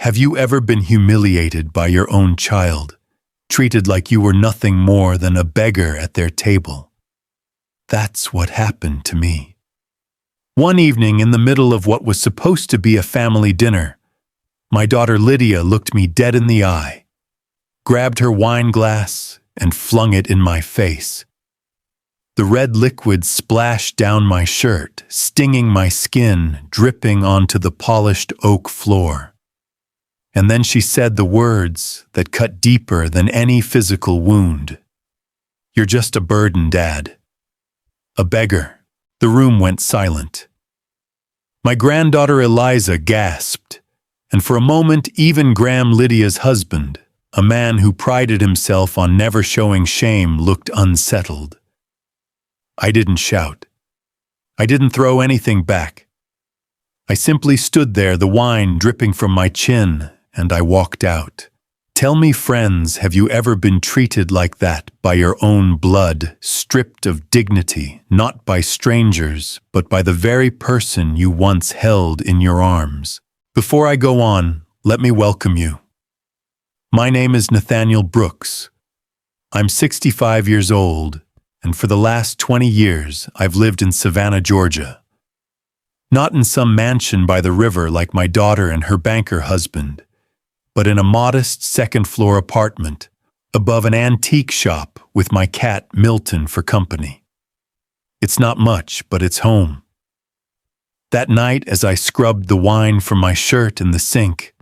Have you ever been humiliated by your own child, treated like you were nothing more than a beggar at their table? That's what happened to me. One evening, in the middle of what was supposed to be a family dinner, my daughter Lydia looked me dead in the eye, grabbed her wine glass, and flung it in my face. The red liquid splashed down my shirt, stinging my skin, dripping onto the polished oak floor. And then she said the words that cut deeper than any physical wound. "You're just a burden, Dad." A beggar. The room went silent. My granddaughter Eliza gasped, and for a moment even Graham, Lydia's husband, a man who prided himself on never showing shame, looked unsettled. I didn't shout. I didn't throw anything back. I simply stood there, the wine dripping from my chin, and I walked out. Tell me, friends, have you ever been treated like that by your own blood, stripped of dignity, not by strangers, but by the very person you once held in your arms? Before I go on, let me welcome you. My name is Nathaniel Brooks. I'm 65 years old, and for the last 20 years, I've lived in Savannah, Georgia. Not in some mansion by the river like my daughter and her banker husband, but in a modest second-floor apartment above an antique shop with my cat Milton for company. It's not much, but it's home. That night, as I scrubbed the wine from my shirt in the sink,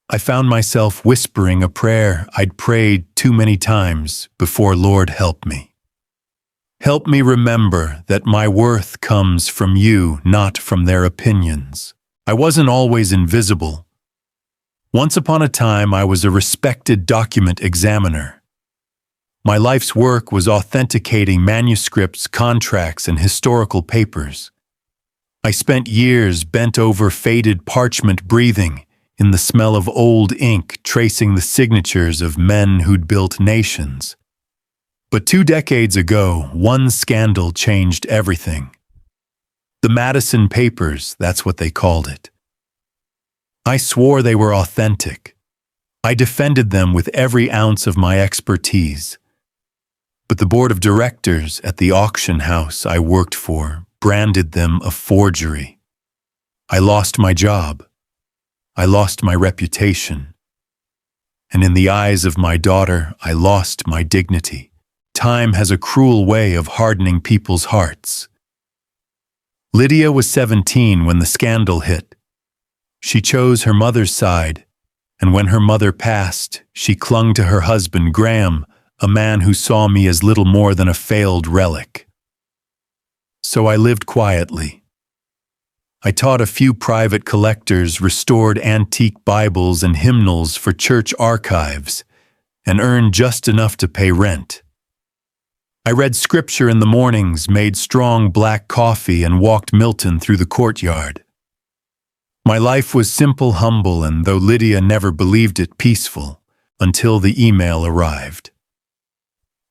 I found myself whispering a prayer I'd prayed too many times before. Lord, help me. Help me remember that my worth comes from you, not from their opinions. I wasn't always invisible. Once upon a time, I was a respected document examiner. My life's work was authenticating manuscripts, contracts, and historical papers. I spent years bent over faded parchment, breathing in the smell of old ink, tracing the signatures of men who'd built nations. But 2 decades ago, one scandal changed everything. The Madison Papers, that's what they called it. I swore they were authentic. I defended them with every ounce of my expertise. But the board of directors at the auction house I worked for branded them a forgery. I lost my job. I lost my reputation. And in the eyes of my daughter, I lost my dignity. Time has a cruel way of hardening people's hearts. Lydia was 17 when the scandal hit. She chose her mother's side, and when her mother passed, she clung to her husband, Graham, a man who saw me as little more than a failed relic. So I lived quietly. I taught a few private collectors, restored antique Bibles and hymnals for church archives, and earned just enough to pay rent. I read scripture in the mornings, made strong black coffee, and walked Milton through the courtyard. My life was simple, humble, and though Lydia never believed it, peaceful, until the email arrived.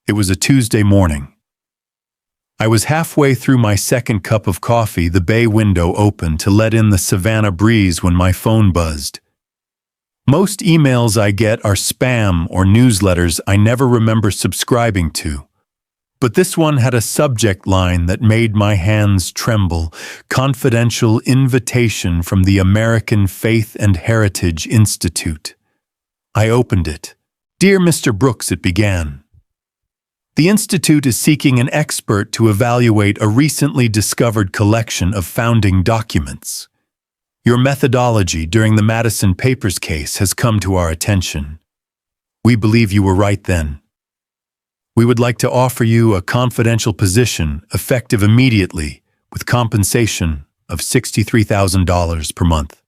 It was a Tuesday morning. I was halfway through my second cup of coffee, the bay window open to let in the Savannah breeze, when my phone buzzed. Most emails I get are spam or newsletters I never remember subscribing to. But this one had a subject line that made my hands tremble: confidential invitation from the American Faith and Heritage Institute. I opened it. "Dear Mr. Brooks," it began. "The Institute is seeking an expert to evaluate a recently discovered collection of founding documents. Your methodology during the Madison Papers case has come to our attention. We believe you were right then. We would like to offer you a confidential position, effective immediately, with compensation of $63,000 per month."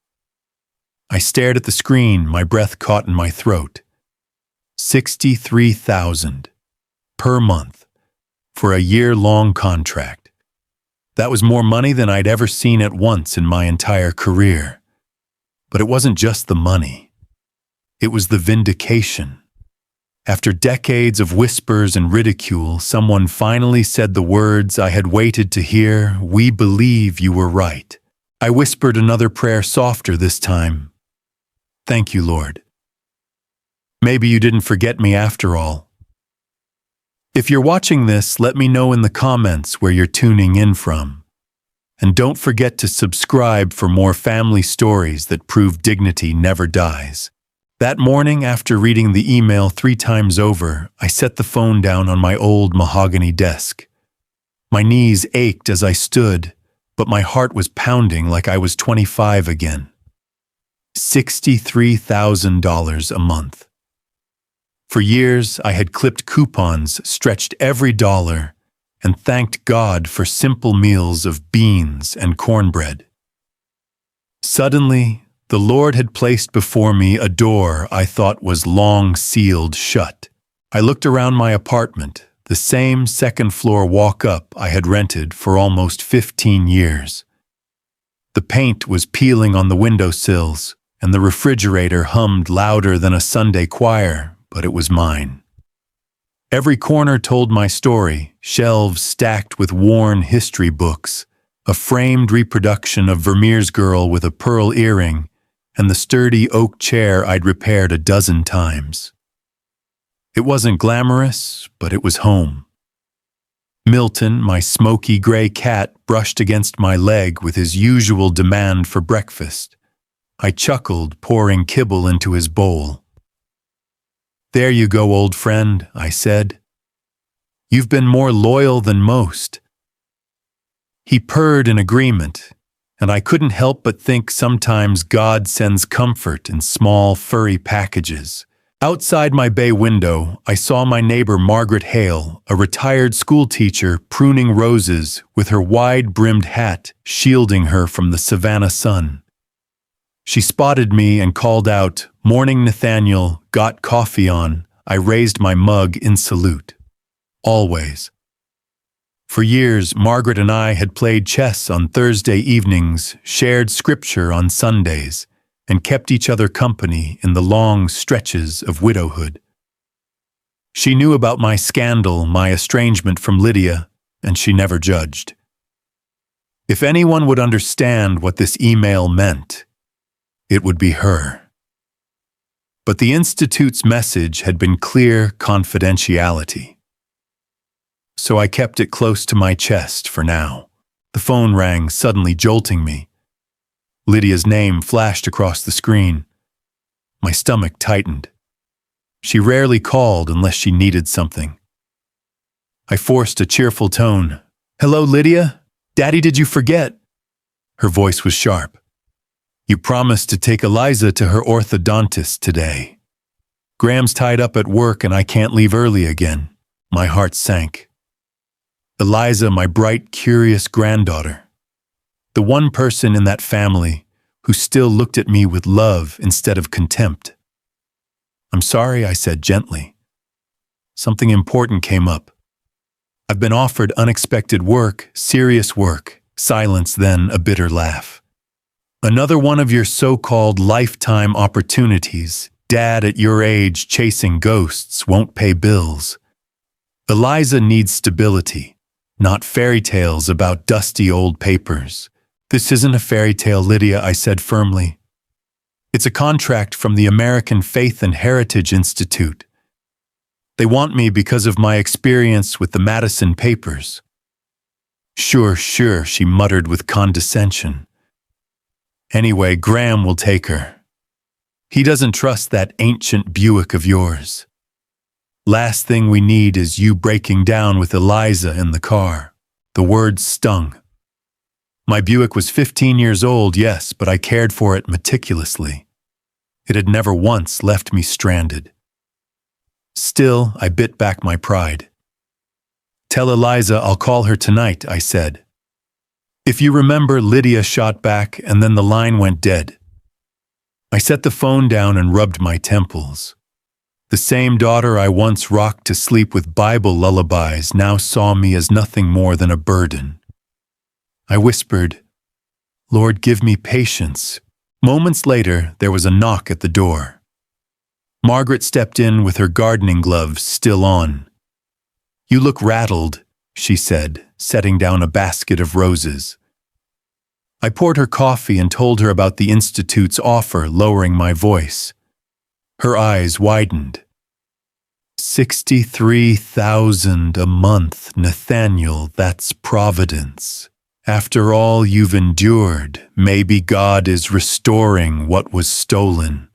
I stared at the screen, my breath caught in my throat. $63,000 per month for a year-long contract. That was more money than I'd ever seen at once in my entire career. But it wasn't just the money. It was the vindication. After decades of whispers and ridicule, someone finally said the words I had waited to hear: "We believe you were right." I whispered another prayer, softer this time. Thank you, Lord. Maybe you didn't forget me after all. If you're watching this, let me know in the comments where you're tuning in from. And don't forget to subscribe for more family stories that prove dignity never dies. That morning, after reading the email 3 times over, I set the phone down on my old mahogany desk. My knees ached as I stood, but my heart was pounding like I was 25 again. $63,000 a month. For years, I had clipped coupons, stretched every dollar, and thanked God for simple meals of beans and cornbread. Suddenly, the Lord had placed before me a door I thought was long sealed shut. I looked around my apartment, the same second-floor walk-up I had rented for almost 15 years. The paint was peeling on the windowsills, and the refrigerator hummed louder than a Sunday choir, but it was mine. Every corner told my story, shelves stacked with worn history books, a framed reproduction of Vermeer's Girl with a pearl earring, and the sturdy oak chair I'd repaired a dozen times. It wasn't glamorous, but it was home. Milton, my smoky gray cat, brushed against my leg with his usual demand for breakfast. I chuckled, pouring kibble into his bowl. "There you go, old friend," I said. "You've been more loyal than most." He purred in agreement, and I couldn't help but think sometimes God sends comfort in small, furry packages. Outside my bay window, I saw my neighbor Margaret Hale, a retired schoolteacher, pruning roses with her wide-brimmed hat shielding her from the Savannah sun. She spotted me and called out, "Morning, Nathaniel, got coffee on?" I raised my mug in salute. Always. For years, Margaret and I had played chess on Thursday evenings, shared scripture on Sundays, and kept each other company in the long stretches of widowhood. She knew about my scandal, my estrangement from Lydia, and she never judged. If anyone would understand what this email meant, it would be her. But the Institute's message had been clear confidentiality. So I kept it close to my chest for now. The phone rang, suddenly jolting me. Lydia's name flashed across the screen. My stomach tightened. She rarely called unless she needed something. I forced a cheerful tone. "Hello, Lydia? Daddy, did you forget?" Her voice was sharp. "You promised to take Eliza to her orthodontist today. Graham's tied up at work and I can't leave early again." My heart sank. Eliza, my bright, curious granddaughter. The one person in that family who still looked at me with love instead of contempt. "I'm sorry," I said gently. "Something important came up. I've been offered unexpected work, serious work." Silence, then a bitter laugh. "Another one of your so-called lifetime opportunities. Dad at your age chasing ghosts won't pay bills. Eliza needs stability, not fairy tales about dusty old papers." "This isn't a fairy tale, Lydia," I said firmly. "It's a contract from the American Faith and Heritage Institute. They want me because of my experience with the Madison papers." Sure, she muttered with condescension. "Anyway, Graham will take her. He doesn't trust that ancient Buick of yours. Last thing we need is you breaking down with Eliza in the car." The words stung. My Buick was 15 years old, yes, but I cared for it meticulously. It had never once left me stranded. Still, I bit back my pride. "Tell Eliza I'll call her tonight," I said. "If you remember," Lydia shot back, and then the line went dead. I set the phone down and rubbed my temples. The same daughter I once rocked to sleep with Bible lullabies now saw me as nothing more than a burden. I whispered, "Lord, give me patience." Moments later, there was a knock at the door. Margaret stepped in with her gardening gloves still on. "You look rattled," she said, setting down a basket of roses. I poured her coffee and told her about the Institute's offer, lowering my voice. Her eyes widened. 63,000 a month, Nathaniel, that's providence. After all you've endured, maybe God is restoring what was stolen.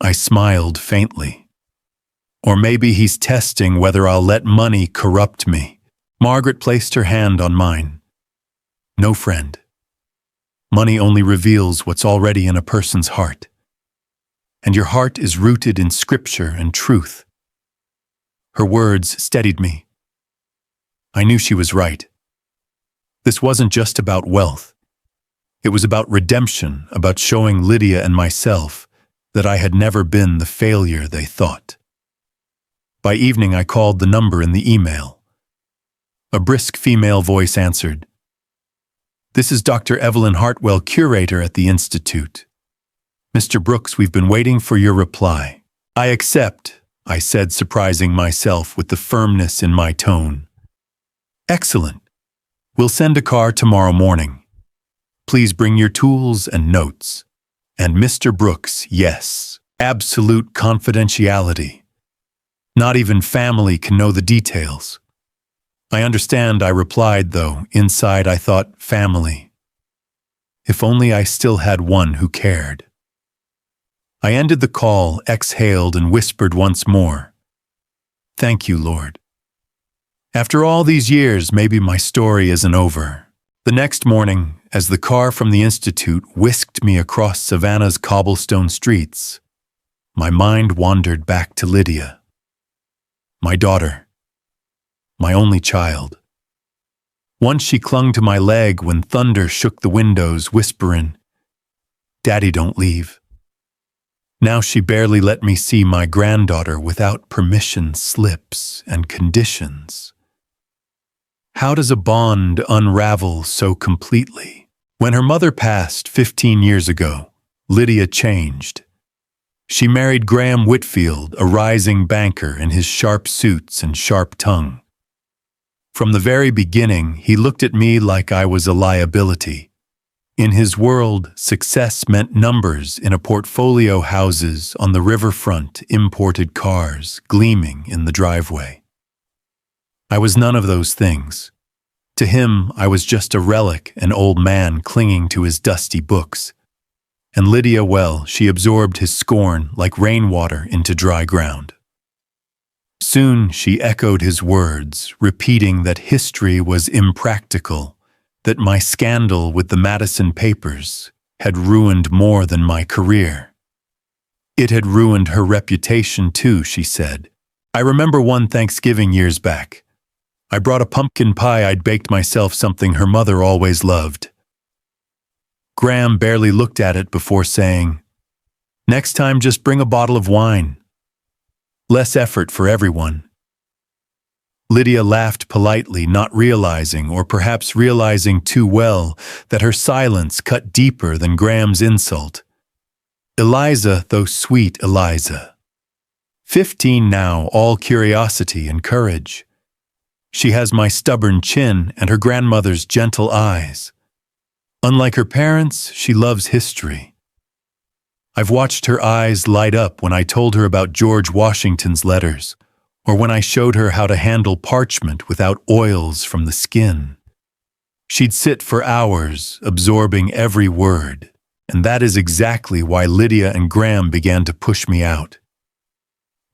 I smiled faintly. Or maybe he's testing whether I'll let money corrupt me. Margaret placed her hand on mine. No, friend. Money only reveals what's already in a person's heart. And your heart is rooted in scripture and truth. Her words steadied me. I knew she was right. This wasn't just about wealth. It was about redemption, about showing Lydia and myself that I had never been the failure they thought. By evening, I called the number in the email. A brisk female voice answered. This is Dr. Evelyn Hartwell, curator at the Institute. Mr. Brooks, we've been waiting for your reply. I accept, I said, surprising myself with the firmness in my tone. Excellent. We'll send a car tomorrow morning. Please bring your tools and notes. And Mr. Brooks, yes, absolute confidentiality. Not even family can know the details. I understand, I replied, though inside I thought, family. If only I still had one who cared. I ended the call, exhaled, and whispered once more. Thank you, Lord. After all these years, maybe my story isn't over. The next morning, as the car from the Institute whisked me across Savannah's cobblestone streets, my mind wandered back to Lydia. My daughter. My only child. Once she clung to my leg when thunder shook the windows, whispering, Daddy, don't leave. Now she barely let me see my granddaughter without permission slips and conditions. How does a bond unravel so completely? When her mother passed 15 years ago, Lydia changed. She married Graham Whitfield, a rising banker in his sharp suits and sharp tongue. From the very beginning, he looked at me like I was a liability. In his world, success meant numbers in a portfolio, houses on the riverfront, imported cars gleaming in the driveway. I was none of those things. To him, I was just a relic, an old man clinging to his dusty books. And Lydia, well, she absorbed his scorn like rainwater into dry ground. Soon she echoed his words, repeating that history was impractical, that my scandal with the Madison papers had ruined more than my career. It had ruined her reputation too, she said. I remember one Thanksgiving years back. I brought a pumpkin pie I'd baked myself, something her mother always loved. Graham barely looked at it before saying, Next time just bring a bottle of wine. Less effort for everyone. Lydia laughed politely, not realizing, or perhaps realizing too well, that her silence cut deeper than Graham's insult. Eliza, though sweet Eliza. 15 now, all curiosity and courage. She has my stubborn chin and her grandmother's gentle eyes. Unlike her parents, she loves history. I've watched her eyes light up when I told her about George Washington's letters, or when I showed her how to handle parchment without oils from the skin. She'd sit for hours, absorbing every word, and that is exactly why Lydia and Graham began to push me out.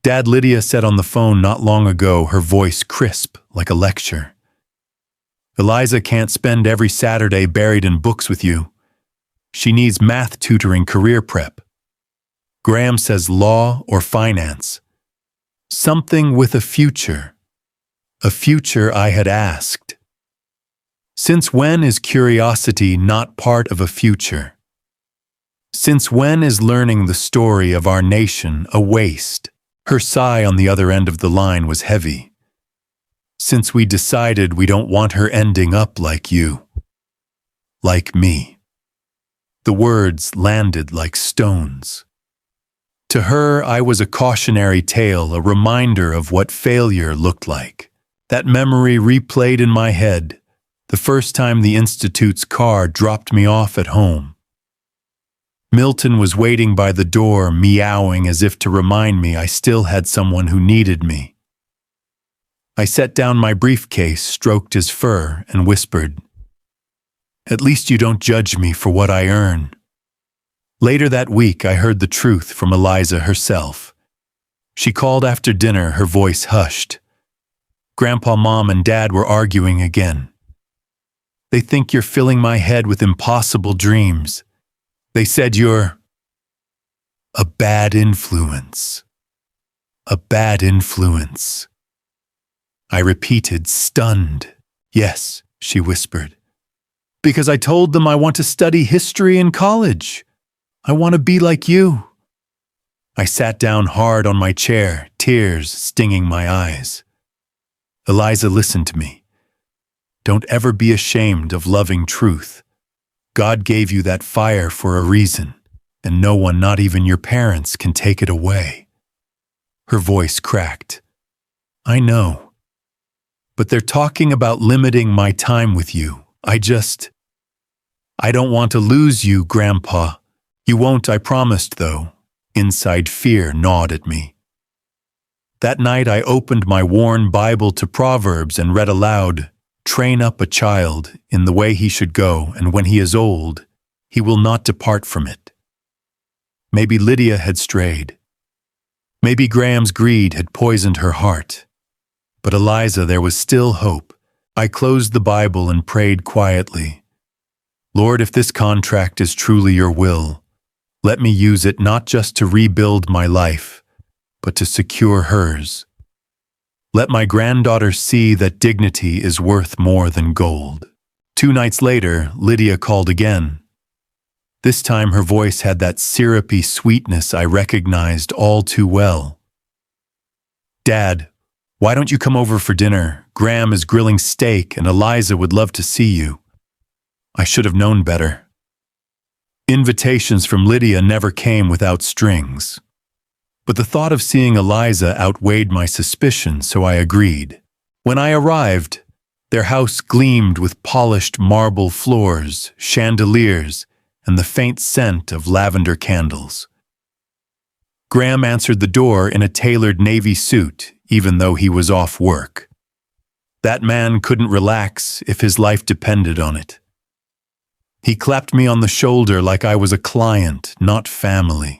Dad, Lydia said on the phone not long ago, her voice crisp like a lecture. Eliza can't spend every Saturday buried in books with you. She needs math tutoring, career prep. Graham says law or finance. Something with a future. A future I had asked. Since when is curiosity not part of a future? Since when is learning the story of our nation a waste? Her sigh on the other end of the line was heavy. Since we decided we don't want her ending up like you. Like me. The words landed like stones. To her, I was a cautionary tale, a reminder of what failure looked like. That memory replayed in my head, The first time the Institute's car dropped me off at home. Milton was waiting by the door, meowing as if to remind me I still had someone who needed me. I set down my briefcase, stroked his fur, and whispered, "At least you don't judge me for what I earn." Later that week, I heard the truth from Eliza herself. She called after dinner, her voice hushed. Grandpa, Mom, and Dad were arguing again. "They think you're filling my head with impossible dreams. They said you're a bad influence. A bad influence." I repeated, stunned. "Yes," she whispered. "Because I told them I want to study history in college. I want to be like you." I sat down hard on my chair, tears stinging my eyes. Eliza listened to me. "Don't ever be ashamed of loving truth. God gave you that fire for a reason, and no one, not even your parents, can take it away." Her voice cracked. "I know. But they're talking about limiting my time with you. I don't want to lose you, Grandpa." "You won't, I promised, though." Inside fear gnawed at me. That night I opened my worn Bible to Proverbs and read aloud, "Train up a child in the way he should go, and when he is old, he will not depart from it." Maybe Lydia had strayed. Maybe Graham's greed had poisoned her heart. But Eliza, there was still hope. I closed the Bible and prayed quietly. "Lord, if this contract is truly your will, let me use it not just to rebuild my life, but to secure hers. Let my granddaughter see that dignity is worth more than gold." 2 nights later, Lydia called again. This time her voice had that syrupy sweetness I recognized all too well. "Dad, why don't you come over for dinner? Graham is grilling steak and Eliza would love to see you." I should have known better. Invitations from Lydia never came without strings. But the thought of seeing Eliza outweighed my suspicion, so I agreed. When I arrived, their house gleamed with polished marble floors, chandeliers, and the faint scent of lavender candles. Graham answered the door in a tailored navy suit, even though he was off work. That man couldn't relax if his life depended on it. He clapped me on the shoulder like I was a client, not family.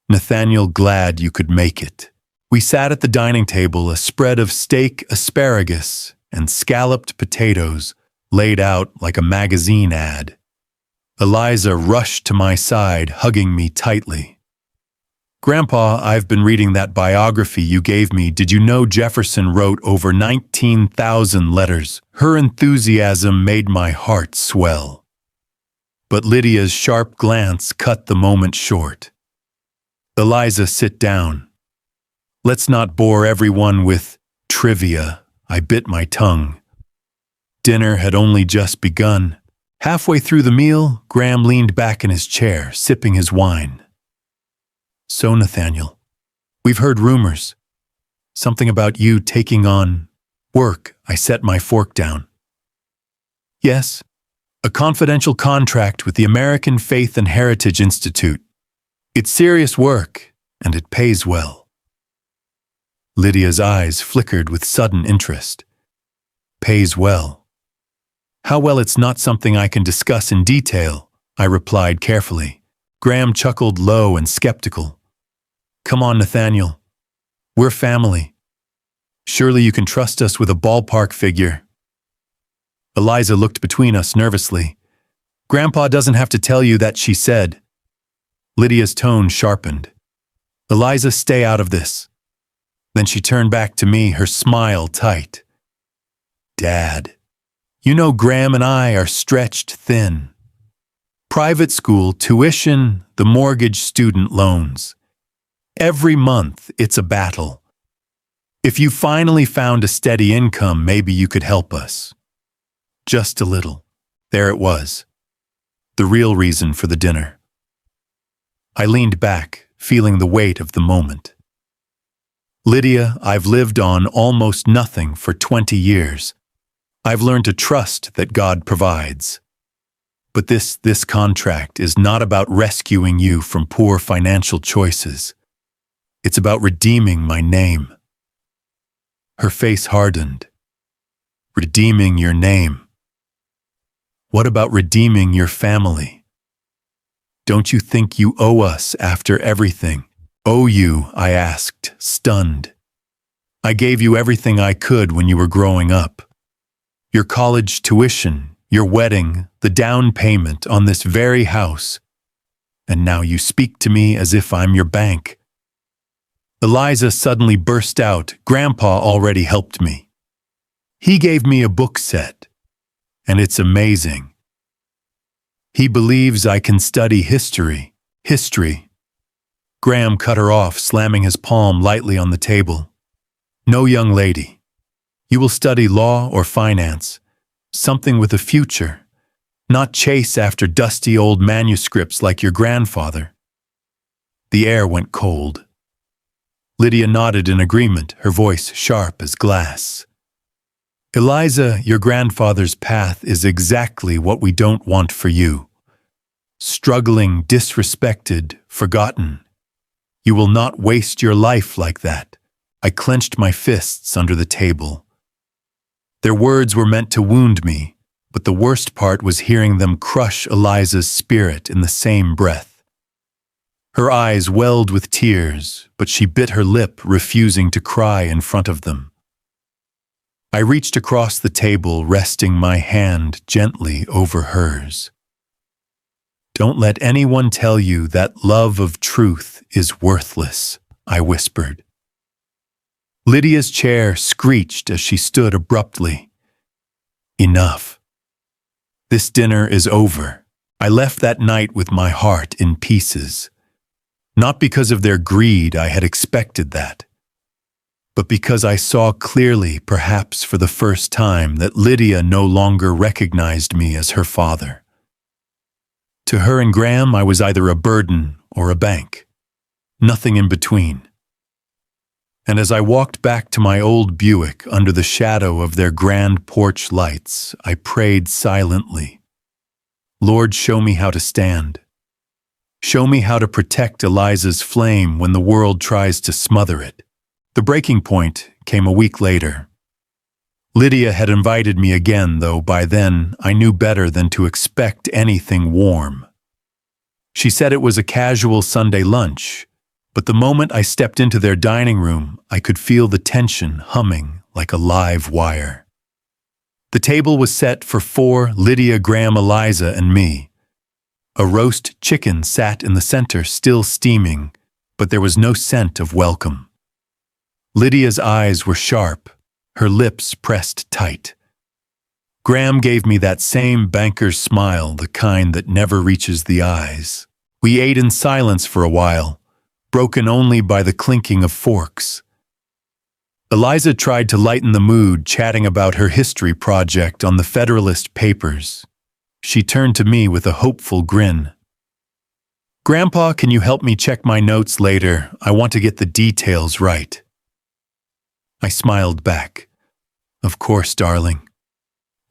"Nathaniel, glad you could make it." We sat at the dining table, a spread of steak, asparagus, and scalloped potatoes laid out like a magazine ad. Eliza rushed to my side, hugging me tightly. "Grandpa, I've been reading that biography you gave me. Did you know Jefferson wrote over 19,000 letters? Her enthusiasm made my heart swell." But Lydia's sharp glance cut the moment short. "Eliza, sit down. Let's not bore everyone with trivia." I bit my tongue. Dinner had only just begun. Halfway through the meal, Graham leaned back in his chair, sipping his wine. "So, Nathaniel, we've heard rumors. Something about you taking on work." I set my fork down. "Yes, a confidential contract with the American Faith and Heritage Institute. It's serious work, and it pays well." Lydia's eyes flickered with sudden interest. "Pays well? How well? It's not something I can discuss in detail," I replied carefully. Graham chuckled low and skeptical. "Come on, Nathaniel. We're family. Surely you can trust us with a ballpark figure." Eliza looked between us nervously. "Grandpa doesn't have to tell you that," she said. Lydia's tone sharpened. "Eliza, stay out of this." Then she turned back to me, her smile tight. "Dad, you know Graham and I are stretched thin. Private school, tuition, the mortgage, student loans. Every month, it's a battle. If you finally found a steady income, maybe you could help us. Just a little." There it was, the real reason for the dinner. I leaned back, feeling the weight of the moment. "Lydia, I've lived on almost nothing for 20 years. I've learned to trust that God provides. But this contract is not about rescuing you from poor financial choices. It's about redeeming my name. Her face hardened. Redeeming your name. What about redeeming your family? Don't you think you owe us after everything? Owe you, I asked, stunned. I gave you everything I could when you were growing up. Your college tuition, your wedding, the down payment on this very house. And now you speak to me as if I'm your bank. Eliza suddenly burst out, Grandpa already helped me. He gave me a book set, and it's amazing. He believes I can study history. History. Graham cut her off, slamming his palm lightly on the table. No, young lady. You will study law or finance, something with a future, not chase after dusty old manuscripts like your grandfather. The air went cold. Lydia nodded in agreement, her voice sharp as glass. Eliza, your grandfather's path is exactly what we don't want for you. Struggling, disrespected, forgotten. You will not waste your life like that. I clenched my fists under the table. Their words were meant to wound me, but the worst part was hearing them crush Eliza's spirit in the same breath. Her eyes welled with tears, but she bit her lip, refusing to cry in front of them. I reached across the table, resting my hand gently over hers. Don't let anyone tell you that love of truth is worthless, I whispered. Lydia's chair screeched as she stood abruptly. Enough. This dinner is over. I left that night with my heart in pieces. Not because of their greed, I had expected that, but because I saw clearly, perhaps for the first time, that Lydia no longer recognized me as her father. To her and Graham, I was either a burden or a bank, nothing in between. And as I walked back to my old Buick under the shadow of their grand porch lights, I prayed silently. Lord, show me how to stand. Show me how to protect Eliza's flame when the world tries to smother it. The breaking point came a week later. Lydia had invited me again, though by then I knew better than to expect anything warm. She said it was a casual Sunday lunch, but the moment I stepped into their dining room, I could feel the tension humming like a live wire. The table was set for 4, Lydia, Graham, Eliza, and me. A roast chicken sat in the center, still steaming, but there was no scent of welcome. Lydia's eyes were sharp, her lips pressed tight. Graham gave me that same banker's smile, the kind that never reaches the eyes. We ate in silence for a while, broken only by the clinking of forks. Eliza tried to lighten the mood, chatting about her history project on the Federalist Papers. She turned to me with a hopeful grin. Grandpa, can you help me check my notes later? I want to get the details right. I smiled back. Of course, darling.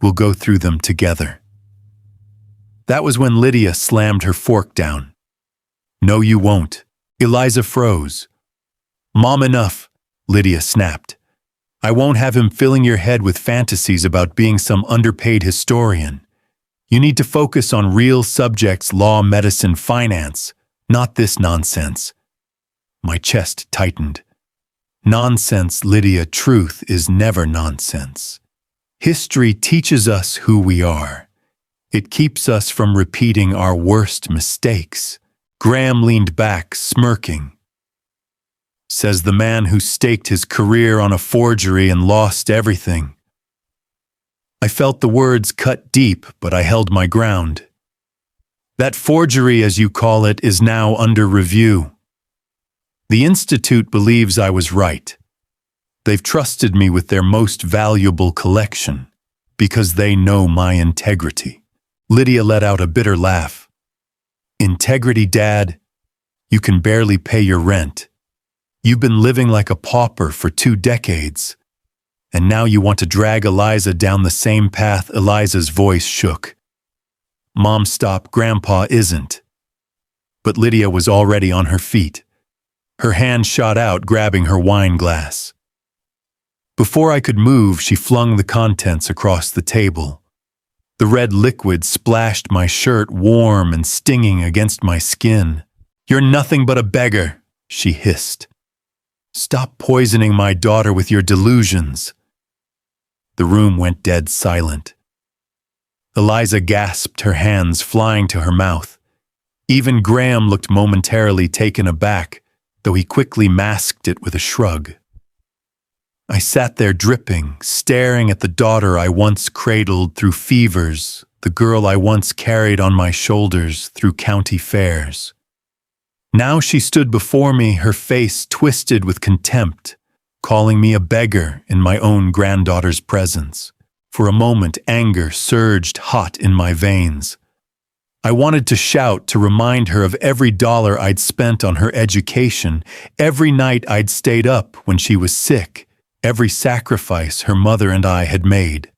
We'll go through them together. That was when Lydia slammed her fork down. No, you won't. Eliza froze. Mom, enough, Lydia snapped. I won't have him filling your head with fantasies about being some underpaid historian. You need to focus on real subjects, law, medicine, finance, not this nonsense. My chest tightened. Nonsense, Lydia, truth is never nonsense. History teaches us who we are. It keeps us from repeating our worst mistakes. Graham leaned back, smirking. Says the man who staked his career on a forgery and lost everything. I felt the words cut deep, but I held my ground. That forgery, as you call it, is now under review. The Institute believes I was right. They've trusted me with their most valuable collection because they know my integrity. Lydia let out a bitter laugh. Integrity, Dad? You can barely pay your rent. You've been living like a pauper for 2 decades. And now you want to drag Eliza down the same path. Eliza's voice shook. Mom, stop, Grandpa isn't. But Lydia was already on her feet. Her hand shot out, grabbing her wine glass. Before I could move, she flung the contents across the table. The red liquid splashed my shirt, warm and stinging against my skin. You're nothing but a beggar, she hissed. Stop poisoning my daughter with your delusions. The room went dead silent. Eliza gasped, her hands flying to her mouth. Even Graham looked momentarily taken aback, though he quickly masked it with a shrug. I sat there dripping, staring at the daughter I once cradled through fevers, the girl I once carried on my shoulders through county fairs. Now she stood before me, her face twisted with contempt, calling me a beggar in my own granddaughter's presence. For a moment, anger surged hot in my veins. I wanted to shout, to remind her of every dollar I'd spent on her education, every night I'd stayed up when she was sick, every sacrifice her mother and I had made.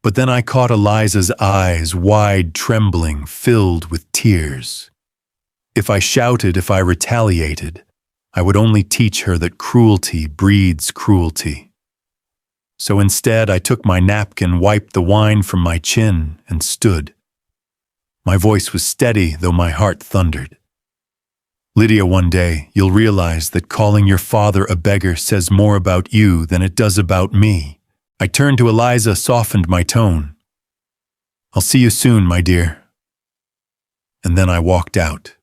But then I caught Eliza's eyes, wide, trembling, filled with tears. If I shouted, if I retaliated, I would only teach her that cruelty breeds cruelty. So instead, I took my napkin, wiped the wine from my chin, and stood. My voice was steady, though my heart thundered. Lydia, one day, you'll realize that calling your father a beggar says more about you than it does about me. I turned to Eliza, softened my tone. I'll see you soon, my dear. And then I walked out.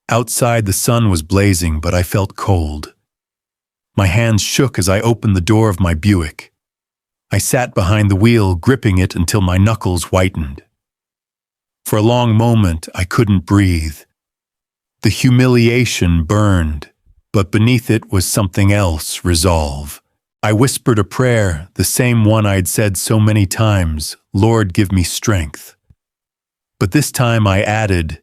Outside, the sun was blazing, but I felt cold. My hands shook as I opened the door of my Buick. I sat behind the wheel, gripping it until my knuckles whitened. For a long moment, I couldn't breathe. The humiliation burned, but beneath it was something else, resolve. I whispered a prayer, the same one I'd said so many times, Lord, give me strength. But this time I added,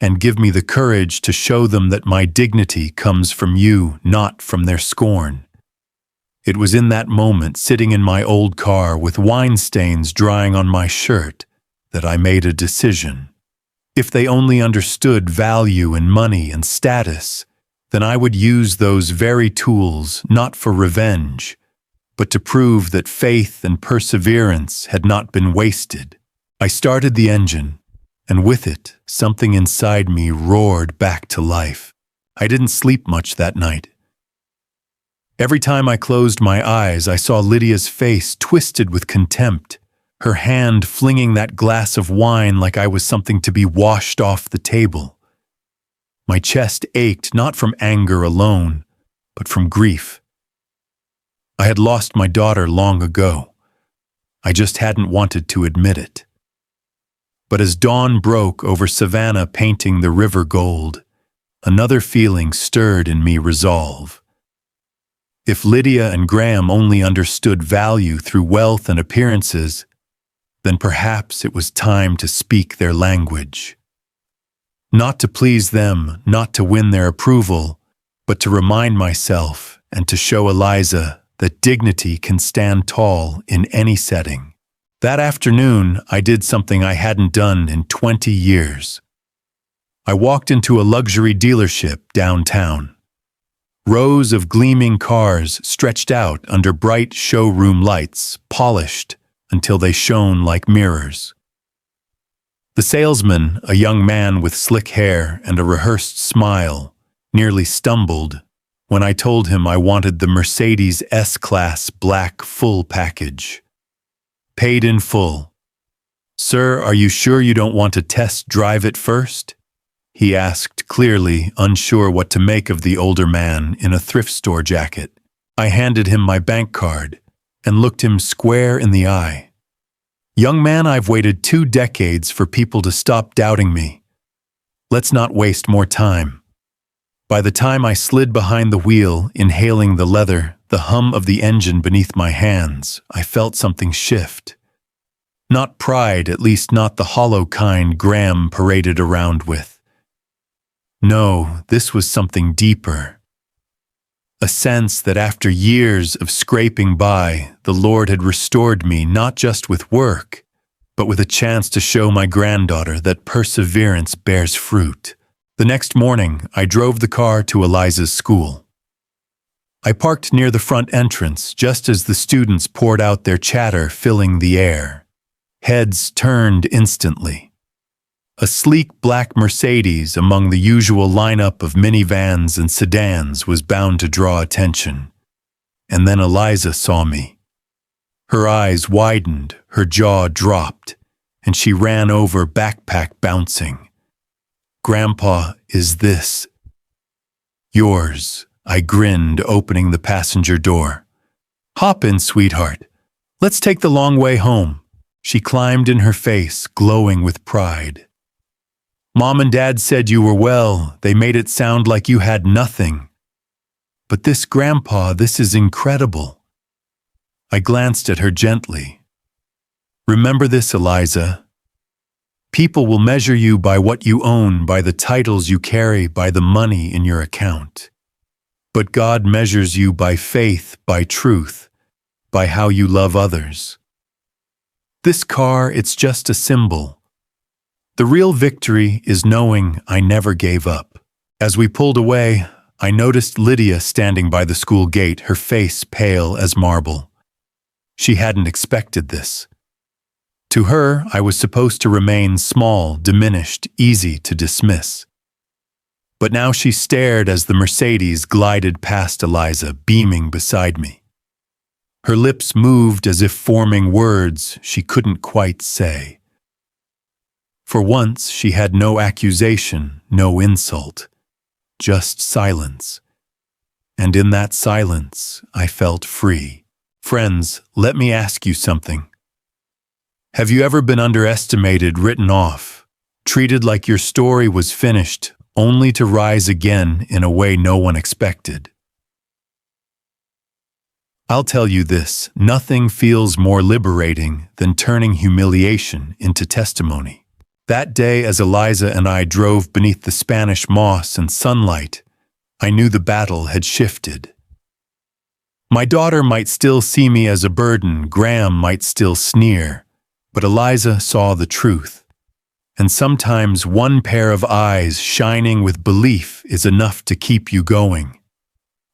and give me the courage to show them that my dignity comes from you, not from their scorn. It was in that moment, sitting in my old car with wine stains drying on my shirt, that I made a decision. If they only understood value in money and status, then I would use those very tools not for revenge, but to prove that faith and perseverance had not been wasted. I started the engine, and with it, something inside me roared back to life. I didn't sleep much that night. Every time I closed my eyes, I saw Lydia's face twisted with contempt, her hand flinging that glass of wine like I was something to be washed off the table. My chest ached not from anger alone, but from grief. I had lost my daughter long ago. I just hadn't wanted to admit it. But as dawn broke over Savannah painting the river gold, another feeling stirred in me, resolve. If Lydia and Graham only understood value through wealth and appearances, then perhaps it was time to speak their language. Not to please them, not to win their approval, but to remind myself and to show Eliza that dignity can stand tall in any setting. That afternoon, I did something I hadn't done in 20 years. I walked into a luxury dealership downtown. Rows of gleaming cars stretched out under bright showroom lights, polished until they shone like mirrors. The salesman, a young man with slick hair and a rehearsed smile, nearly stumbled when I told him I wanted the Mercedes S-Class black full package. Paid in full. Sir, are you sure you don't want to test drive it first? He asked, clearly unsure what to make of the older man in a thrift store jacket. I handed him my bank card and looked him square in the eye. Young man, I've waited 2 decades for people to stop doubting me. Let's not waste more time. By the time I slid behind the wheel, inhaling the leather, the hum of the engine beneath my hands, I felt something shift. Not pride, at least not the hollow kind Graham paraded around with. No, this was something deeper. A sense that after years of scraping by, the Lord had restored me not just with work, but with a chance to show my granddaughter that perseverance bears fruit. The next morning, I drove the car to Eliza's school. I parked near the front entrance just as the students poured out their chatter, filling the air. Heads turned instantly. A sleek black Mercedes among the usual lineup of minivans and sedans was bound to draw attention. And then Eliza saw me. Her eyes widened, her jaw dropped, and she ran over, backpack bouncing. "Grandpa, is this yours?" I grinned, opening the passenger door. "Hop in, sweetheart. Let's take the long way home." She climbed in her face, glowing with pride. "Mom and Dad said you were well. They made it sound like you had nothing. But this, Grandpa, this is incredible." I glanced at her gently. "Remember this, Eliza. People will measure you by what you own, by the titles you carry, by the money in your account. But God measures you by faith, by truth, by how you love others. This car, it's just a symbol. The real victory is knowing I never gave up." As we pulled away, I noticed Lydia standing by the school gate, her face pale as marble. She hadn't expected this. To her, I was supposed to remain small, diminished, easy to dismiss. But now she stared as the Mercedes glided past Eliza, beaming beside me. Her lips moved as if forming words she couldn't quite say. For once, she had no accusation, no insult, just silence. And in that silence, I felt free. Friends, let me ask you something. Have you ever been underestimated, written off, treated like your story was finished, only to rise again in a way no one expected? I'll tell you this, nothing feels more liberating than turning humiliation into testimony. That day, as Eliza and I drove beneath the Spanish moss and sunlight, I knew the battle had shifted. My daughter might still see me as a burden, Graham might still sneer, but Eliza saw the truth. And sometimes one pair of eyes shining with belief is enough to keep you going.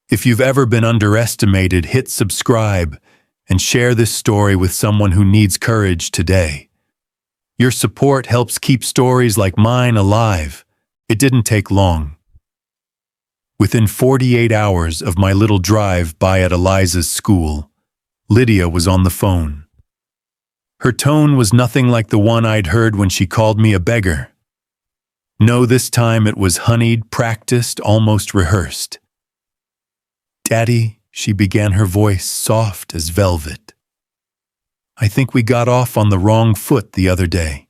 If you've ever been underestimated, hit subscribe and share this story with someone who needs courage today. Your support helps keep stories like mine alive. It didn't take long. Within 48 hours of my little drive by at Eliza's school, Lydia was on the phone. Her tone was nothing like the one I'd heard when she called me a beggar. No, this time it was honeyed, practiced, almost rehearsed. "Daddy," she began, her voice soft as velvet. "I think we got off on the wrong foot the other day.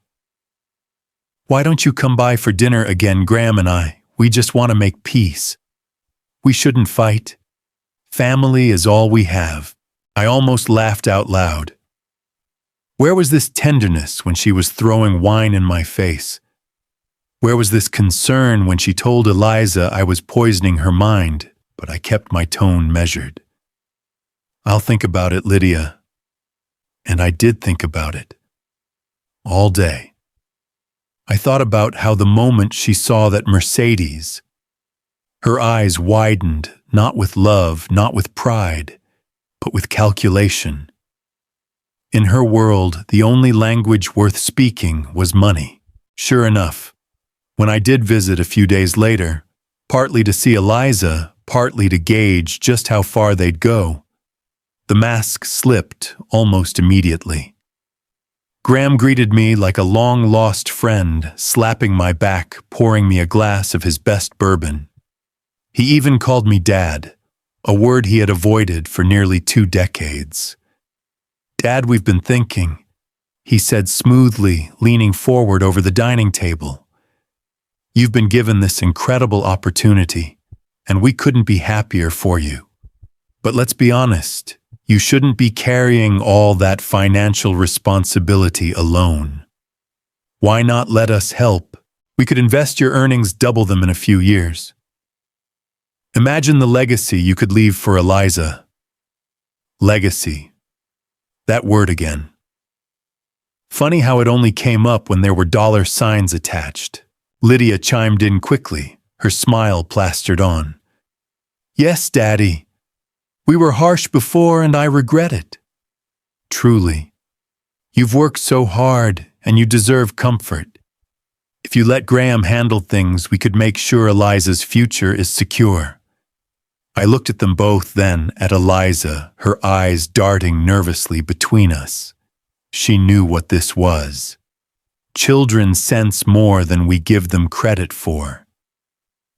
Why don't you come by for dinner again, Graham and I? We just want to make peace. We shouldn't fight. Family is all we have." I almost laughed out loud. Where was this tenderness when she was throwing wine in my face? Where was this concern when she told Eliza I was poisoning her mind, but I kept my tone measured? "I'll think about it, Lydia." And I did think about it. All day. I thought about how the moment she saw that Mercedes, her eyes widened, not with love, not with pride, but with calculation. In her world, the only language worth speaking was money. Sure enough, when I did visit a few days later, partly to see Eliza, partly to gauge just how far they'd go, the mask slipped almost immediately. Graham greeted me like a long-lost friend, slapping my back, pouring me a glass of his best bourbon. He even called me Dad, a word he had avoided for nearly 2 decades. "Dad, we've been thinking," he said smoothly, leaning forward over the dining table. "You've been given this incredible opportunity, and we couldn't be happier for you. But let's be honest, you shouldn't be carrying all that financial responsibility alone. Why not let us help? We could invest your earnings, double them in a few years." Imagine the legacy you could leave for Eliza. Legacy. That word again. Funny how it only came up when there were dollar signs attached. Lydia chimed in quickly, her smile plastered on. Yes, Daddy. We were harsh before and I regret it. Truly. You've worked so hard and you deserve comfort. If you let Graham handle things, we could make sure Eliza's future is secure. I looked at them both then, at Eliza, her eyes darting nervously between us. She knew what this was. Children sense more than we give them credit for.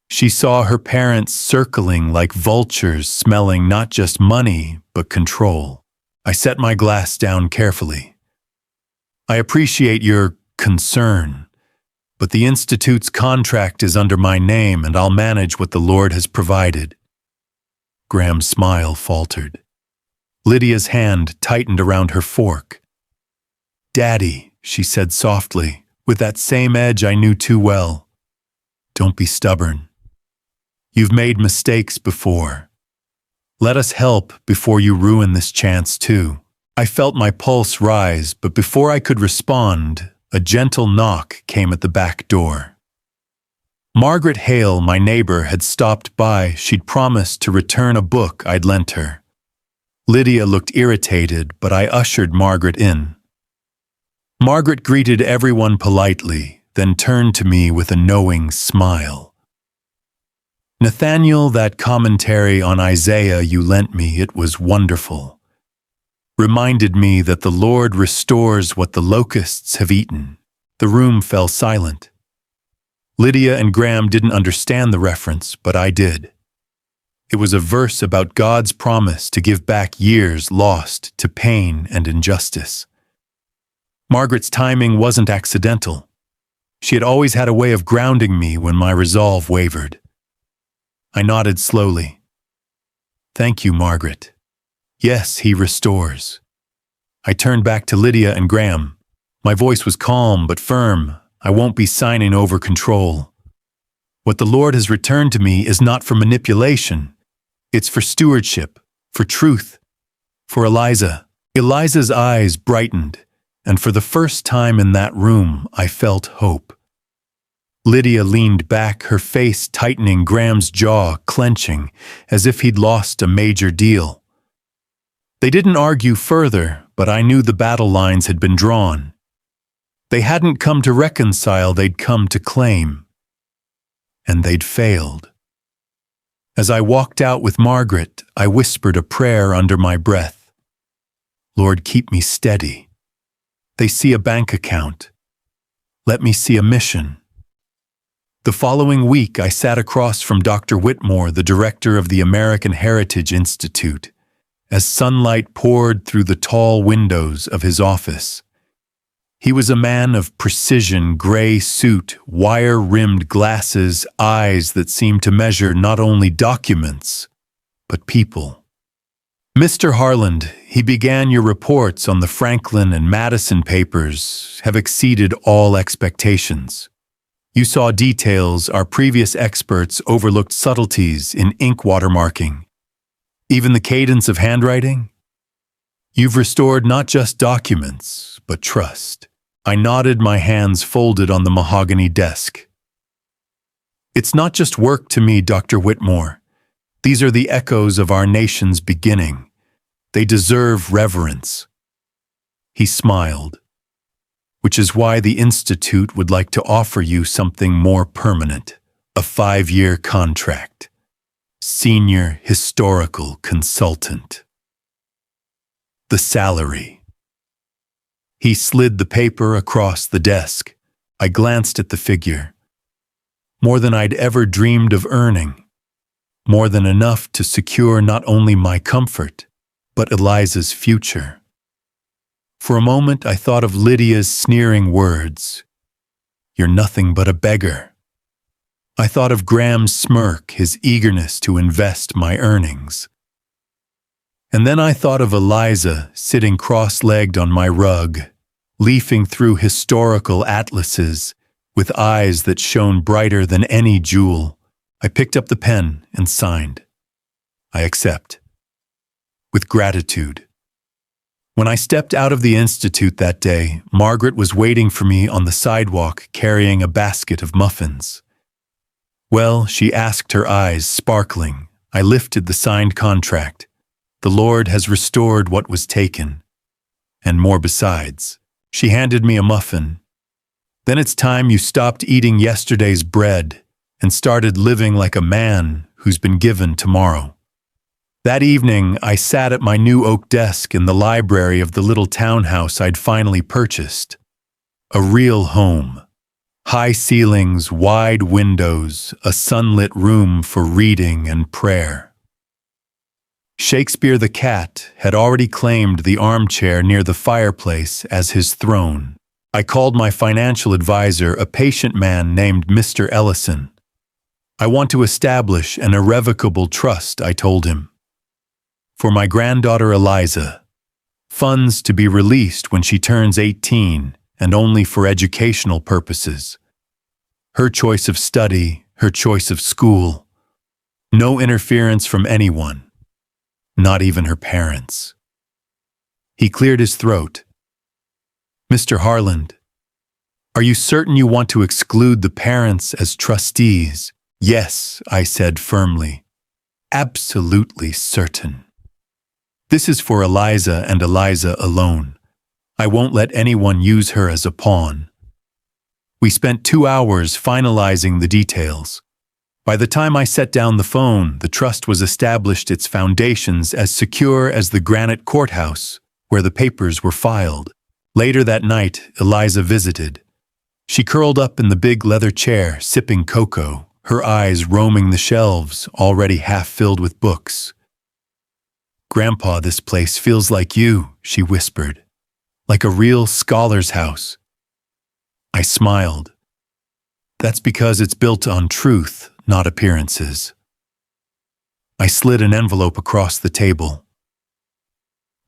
She saw her parents circling like vultures, smelling not just money, but control. I set my glass down carefully. I appreciate your concern, but the Institute's contract is under my name and I'll manage what the Lord has provided. Graham's smile faltered. Lydia's hand tightened around her fork. Daddy, she said softly, with that same edge I knew too well. Don't be stubborn. You've made mistakes before. Let us help before you ruin this chance too. I felt my pulse rise, but before I could respond, a gentle knock came at the back door. Margaret Hale, my neighbor, had stopped by. She'd promised to return a book I'd lent her. Lydia looked irritated, but I ushered Margaret in. Margaret greeted everyone politely, then turned to me with a knowing smile. Nathaniel, that commentary on Isaiah you lent me, it was wonderful. Reminded me that the Lord restores what the locusts have eaten. The room fell silent. Lydia and Graham didn't understand the reference, but I did. It was a verse about God's promise to give back years lost to pain and injustice. Margaret's timing wasn't accidental. She had always had a way of grounding me when my resolve wavered. I nodded slowly. Thank you, Margaret. Yes, he restores. I turned back to Lydia and Graham. My voice was calm but firm. I won't be signing over control. What the Lord has returned to me is not for manipulation. It's for stewardship, for truth, for Eliza. Eliza's eyes brightened, and for the first time in that room, I felt hope. Lydia leaned back, her face tightening, Graham's jaw clenching, as if he'd lost a major deal. They didn't argue further, but I knew the battle lines had been drawn. They hadn't come to reconcile, they'd come to claim. And they'd failed. As I walked out with Margaret, I whispered a prayer under my breath. Lord, keep me steady. They see a bank account. Let me see a mission. The following week, I sat across from Dr. Whitmore, the director of the American Heritage Institute, as sunlight poured through the tall windows of his office. He was a man of precision, gray suit, wire-rimmed glasses, eyes that seemed to measure not only documents, but people. Mr. Harland, he began, your reports on the Franklin and Madison papers have exceeded all expectations. You saw details our previous experts overlooked, subtleties in ink watermarking, even the cadence of handwriting. You've restored not just documents, but trust. I nodded, my hands folded on the mahogany desk. It's not just work to me, Dr. Whitmore. These are the echoes of our nation's beginning. They deserve reverence. He smiled, which is why the Institute would like to offer you something more permanent, a 5-year contract. Senior Historical Consultant. The salary. He slid the paper across the desk. I glanced at the figure. More than I'd ever dreamed of earning. More than enough to secure not only my comfort, but Eliza's future. For a moment, I thought of Lydia's sneering words. You're nothing but a beggar. I thought of Graham's smirk, his eagerness to invest my earnings. And then I thought of Eliza sitting cross-legged on my rug, leafing through historical atlases with eyes that shone brighter than any jewel. I picked up the pen and signed. I accept. With gratitude. When I stepped out of the institute that day, Margaret was waiting for me on the sidewalk carrying a basket of muffins. Well, she asked, her eyes sparkling. I lifted the signed contract. The Lord has restored what was taken. And more besides. She handed me a muffin. Then it's time you stopped eating yesterday's bread and started living like a man who's been given tomorrow. That evening, I sat at my new oak desk in the library of the little townhouse I'd finally purchased. A real home. High ceilings, wide windows, a sunlit room for reading and prayer. Shakespeare the cat had already claimed the armchair near the fireplace as his throne. I called my financial advisor, a patient man named Mr. Ellison. I want to establish an irrevocable trust, I told him. For my granddaughter Eliza. Funds to be released when she turns 18 and only for educational purposes. Her choice of study, her choice of school. No interference from anyone. Not even her parents. He cleared his throat. Mr. Harland, are you certain you want to exclude the parents as trustees? Yes, I said firmly. Absolutely certain. This is for Eliza and Eliza alone. I won't let anyone use her as a pawn. We spent 2 hours finalizing the details. By the time I set down the phone, the trust was established, its foundations as secure as the granite courthouse where the papers were filed. Later that night, Eliza visited. She curled up in the big leather chair, sipping cocoa, her eyes roaming the shelves, already half filled with books. Grandpa, this place feels like you, she whispered. Like a real scholar's house. I smiled. That's because it's built on truth, not appearances. I slid an envelope across the table.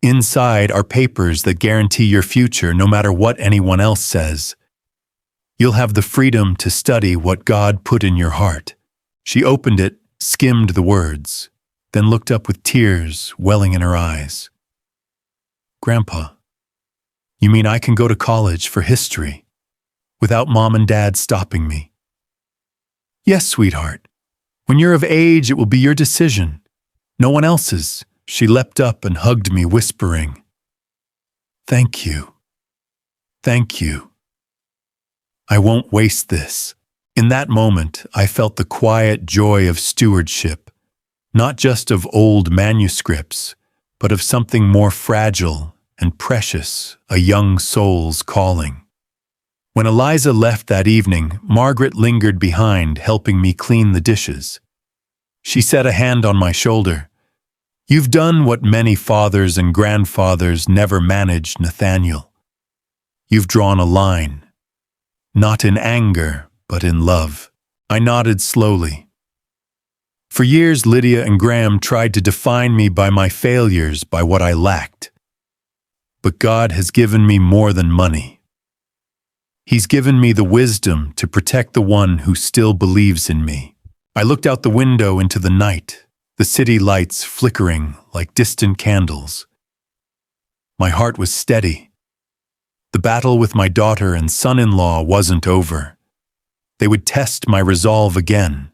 Inside are papers that guarantee your future no matter what anyone else says. You'll have the freedom to study what God put in your heart. She opened it, skimmed the words, then looked up with tears welling in her eyes. Grandpa, you mean I can go to college for history without Mom and Dad stopping me? Yes, sweetheart. When you're of age, it will be your decision. No one else's. She leapt up and hugged me, whispering, Thank you. Thank you. I won't waste this. In that moment, I felt the quiet joy of stewardship, not just of old manuscripts, but of something more fragile and precious, a young soul's calling. When Eliza left that evening, Margaret lingered behind, helping me clean the dishes. She set a hand on my shoulder. You've done what many fathers and grandfathers never managed, Nathaniel. You've drawn a line. Not in anger, but in love. I nodded slowly. For years, Lydia and Graham tried to define me by my failures, by what I lacked. But God has given me more than money. He's given me the wisdom to protect the one who still believes in me. I looked out the window into the night, the city lights flickering like distant candles. My heart was steady. The battle with my daughter and son-in-law wasn't over. They would test my resolve again.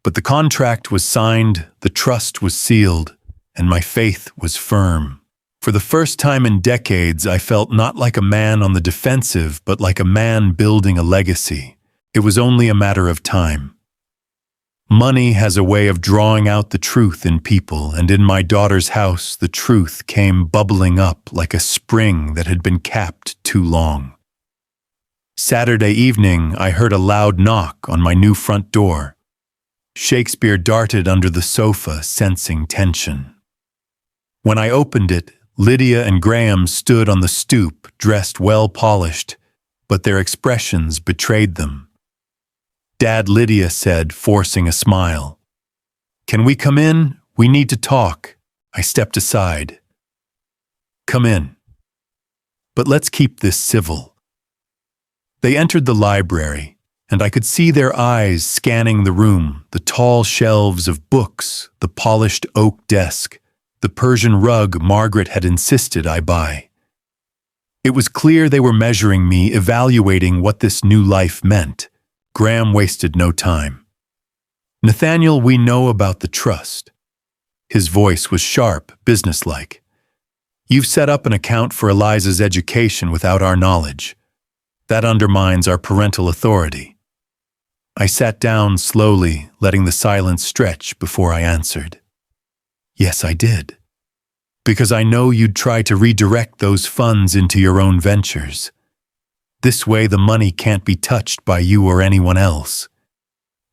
But the contract was signed, the trust was sealed, and my faith was firm. For the first time in decades, I felt not like a man on the defensive, but like a man building a legacy. It was only a matter of time. Money has a way of drawing out the truth in people, and in my daughter's house, the truth came bubbling up like a spring that had been capped too long. Saturday evening, I heard a loud knock on my new front door. Shakespeare darted under the sofa, sensing tension. When I opened it, Lydia and Graham stood on the stoop, dressed well polished, but their expressions betrayed them. Dad, Lydia said, forcing a smile. Can we come in? We need to talk. I stepped aside. Come in. But let's keep this civil. They entered the library, and I could see their eyes scanning the room, the tall shelves of books, the polished oak desk, the Persian rug Margaret had insisted I buy. It was clear they were measuring me, evaluating what this new life meant. Graham wasted no time. "Nathaniel, we know about the trust." His voice was sharp, businesslike. "You've set up an account for Eliza's education without our knowledge. That undermines our parental authority." I sat down slowly, letting the silence stretch before I answered. "Yes, I did. Because I know you'd try to redirect those funds into your own ventures. This way the money can't be touched by you or anyone else.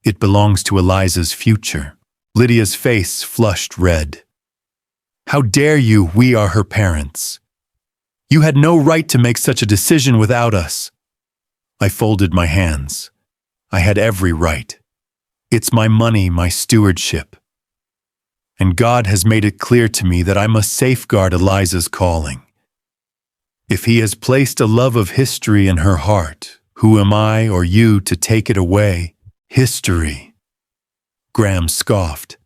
It belongs to Eliza's future." Lydia's face flushed red. "How dare you? We are her parents. You had no right to make such a decision without us." I folded my hands. I had every right. It's my money, my stewardship. And God has made it clear to me that I must safeguard Eliza's calling. If He has placed a love of history in her heart, who am I or you to take it away? History. Graham scoffed.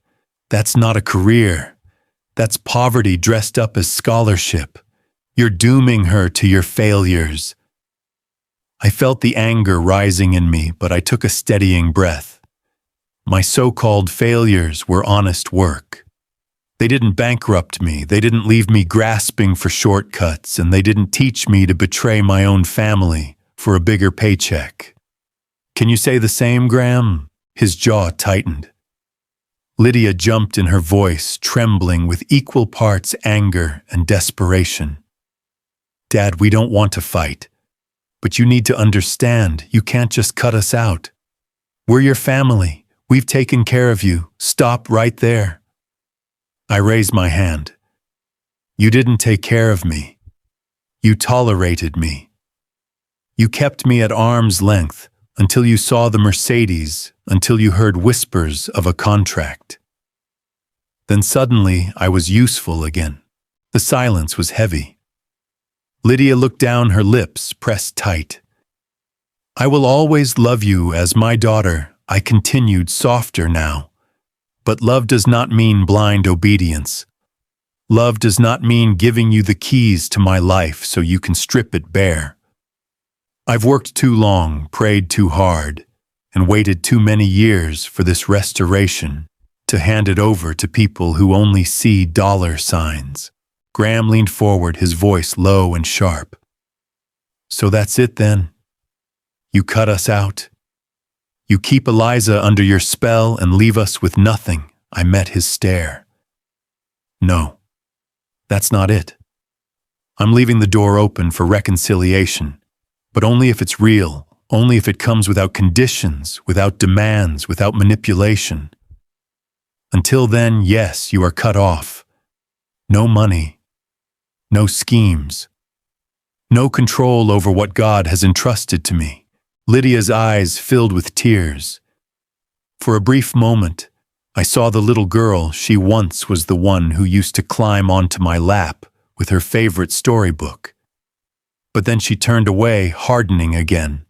"That's not a career. That's poverty dressed up as scholarship. You're dooming her to your failures." I felt the anger rising in me, but I took a steadying breath. My so-called failures were honest work. They didn't bankrupt me, they didn't leave me grasping for shortcuts, and they didn't teach me to betray my own family for a bigger paycheck. "Can you say the same, Graham?" His jaw tightened. Lydia jumped in her voice, trembling with equal parts anger and desperation. "Dad, we don't want to fight. But you need to understand, you can't just cut us out. We're your family. We've taken care of you. Stop right there." I raised my hand. "You didn't take care of me. You tolerated me. You kept me at arm's length until you saw the Mercedes, until you heard whispers of a contract. Then suddenly I was useful again." The silence was heavy. Lydia looked down, her lips pressed tight. "I will always love you as my daughter," I continued, softer now. "But love does not mean blind obedience. Love does not mean giving you the keys to my life so you can strip it bare. I've worked too long, prayed too hard, and waited too many years for this restoration to hand it over to people who only see dollar signs." Graham leaned forward, his voice low and sharp. "So that's it then? You cut us out? You keep Eliza under your spell and leave us with nothing?" I met his stare. "No, that's not it. I'm leaving the door open for reconciliation, but only if it's real, only if it comes without conditions, without demands, without manipulation. Until then, yes, you are cut off. No money, no schemes, no control over what God has entrusted to me." Lydia's eyes filled with tears. For a brief moment, I saw the little girl. She once was the one who used to climb onto my lap with her favorite storybook. But then she turned away, hardening again.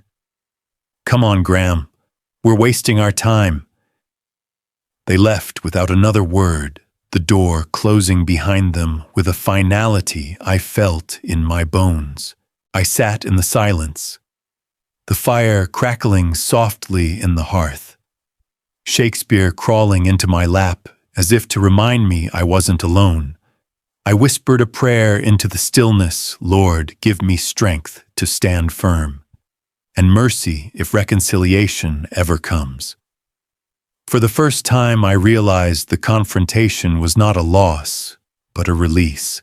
"Come on, Graham. We're wasting our time." They left without another word, the door closing behind them with a finality I felt in my bones. I sat in the silence, the fire crackling softly in the hearth, Shakespeare crawling into my lap as if to remind me I wasn't alone. I whispered a prayer into the stillness. "Lord, give me strength to stand firm, and mercy if reconciliation ever comes." For the first time, I realized the confrontation was not a loss, but a release.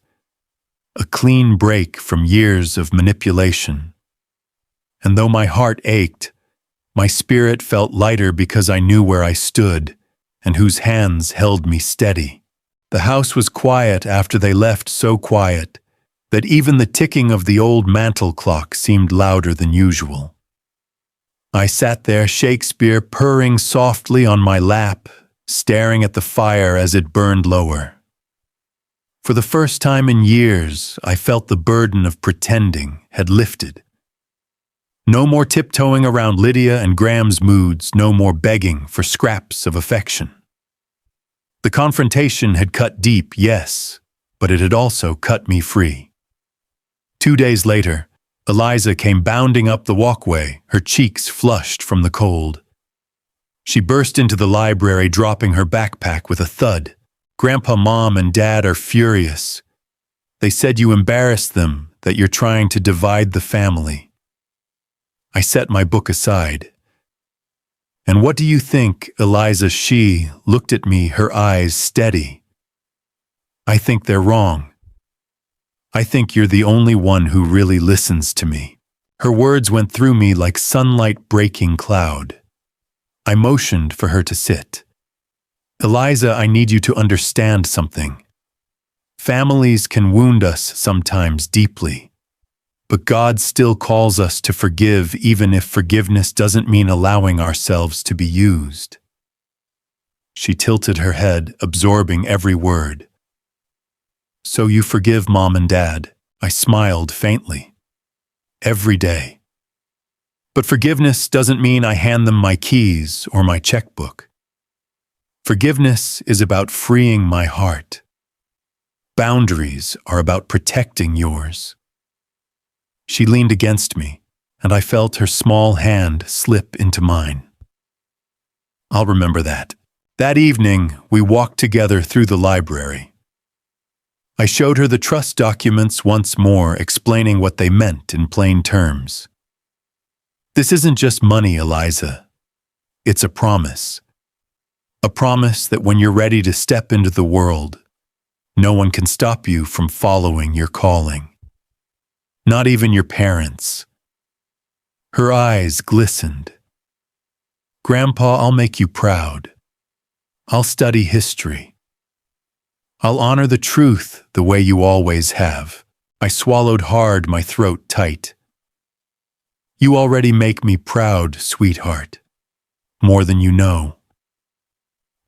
A clean break from years of manipulation. And though my heart ached, my spirit felt lighter because I knew where I stood and whose hands held me steady. The house was quiet after they left, so quiet that even the ticking of the old mantel clock seemed louder than usual. I sat there, Shakespeare purring softly on my lap, staring at the fire as it burned lower. For the first time in years, I felt the burden of pretending had lifted. No more tiptoeing around Lydia and Graham's moods, no more begging for scraps of affection. The confrontation had cut deep, yes, but it had also cut me free. 2 days later, Eliza came bounding up the walkway, her cheeks flushed from the cold. She burst into the library, dropping her backpack with a thud. "Grandpa, Mom, and Dad are furious. They said you embarrassed them, that you're trying to divide the family." I set my book aside. "And what do you think, Eliza?" She looked at me, her eyes steady. "I think they're wrong. I think you're the only one who really listens to me." Her words went through me like sunlight breaking cloud. I motioned for her to sit. "Eliza, I need you to understand something. Families can wound us sometimes deeply, but God still calls us to forgive, even if forgiveness doesn't mean allowing ourselves to be used." She tilted her head, absorbing every word. "So you forgive Mom and Dad?" I smiled faintly. "Every day. But forgiveness doesn't mean I hand them my keys or my checkbook. Forgiveness is about freeing my heart. Boundaries are about protecting yours." She leaned against me, and I felt her small hand slip into mine. I'll remember that. That evening, we walked together through the library. I showed her the trust documents once more, explaining what they meant in plain terms. "This isn't just money, Eliza. It's a promise. A promise that when you're ready to step into the world, no one can stop you from following your calling. Not even your parents." Her eyes glistened. "Grandpa, I'll make you proud. I'll study history. I'll honor the truth the way you always have." I swallowed hard, my throat tight. "You already make me proud, sweetheart. More than you know."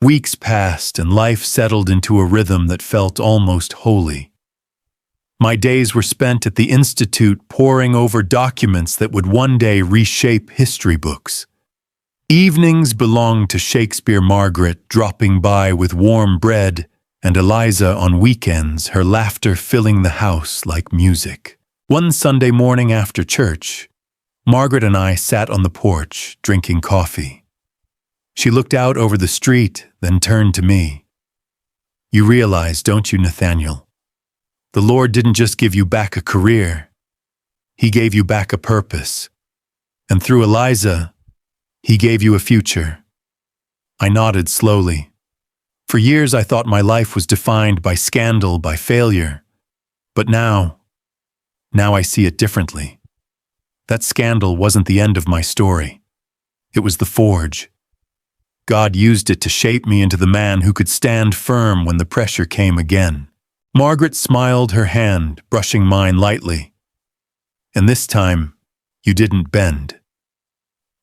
Weeks passed and life settled into a rhythm that felt almost holy. My days were spent at the Institute poring over documents that would one day reshape history books. Evenings belonged to Shakespeare Margaret dropping by with warm bread, and Eliza on weekends, her laughter filling the house like music. One Sunday morning after church, Margaret and I sat on the porch, drinking coffee. She looked out over the street, then turned to me. "You realize, don't you, Nathaniel? The Lord didn't just give you back a career. He gave you back a purpose. And through Eliza, He gave you a future." I nodded slowly. For years I thought my life was defined by scandal, by failure. But now I see it differently. That scandal wasn't the end of my story. It was the forge. God used it to shape me into the man who could stand firm when the pressure came again. Margaret smiled, her hand brushing mine lightly. "And this time, you didn't bend."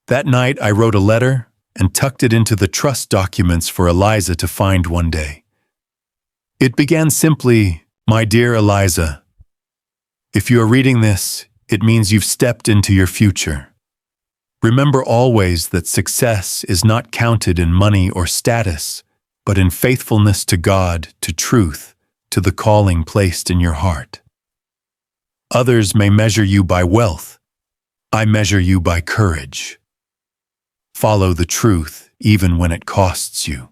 That night I wrote a letter and tucked it into the trust documents for Eliza to find one day. It began simply, "My dear Eliza, if you are reading this, it means you've stepped into your future. Remember always that success is not counted in money or status, but in faithfulness to God, to truth, to the calling placed in your heart. Others may measure you by wealth. I measure you by courage. Follow the truth even when it costs you.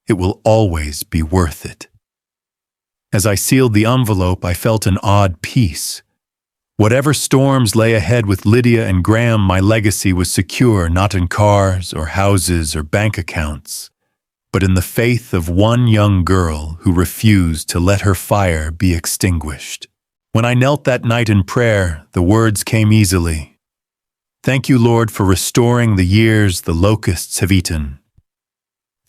It will always be worth it." As I sealed the envelope, I felt an odd peace. Whatever storms lay ahead with Lydia and Graham, my legacy was secure, not in cars or houses or bank accounts, but in the faith of one young girl who refused to let her fire be extinguished. When I knelt that night in prayer, the words came easily. "Thank you, Lord, for restoring the years the locusts have eaten.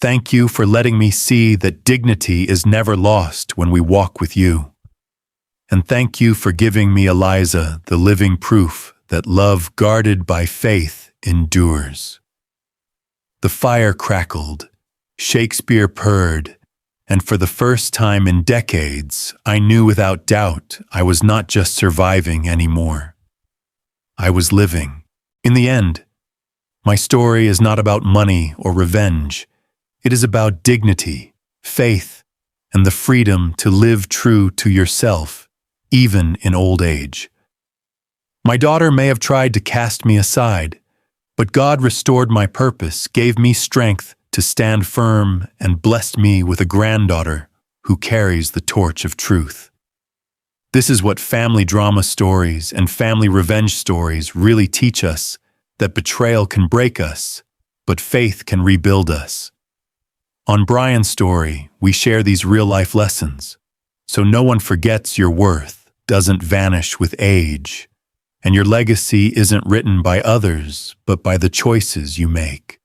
Thank you for letting me see that dignity is never lost when we walk with you. And thank you for giving me Eliza, the living proof that love guarded by faith endures." The fire crackled, Shakespeare purred, and for the first time in decades, I knew without doubt I was not just surviving anymore. I was living. In the end, my story is not about money or revenge. It is about dignity, faith, and the freedom to live true to yourself, even in old age. My daughter may have tried to cast me aside, but God restored my purpose, gave me strength to stand firm, and blessed me with a granddaughter who carries the torch of truth. This is what family drama stories and family revenge stories really teach us, that betrayal can break us, but faith can rebuild us. On Brian's Story, we share these real-life lessons, so no one forgets your worth, doesn't vanish with age, and your legacy isn't written by others, but by the choices you make.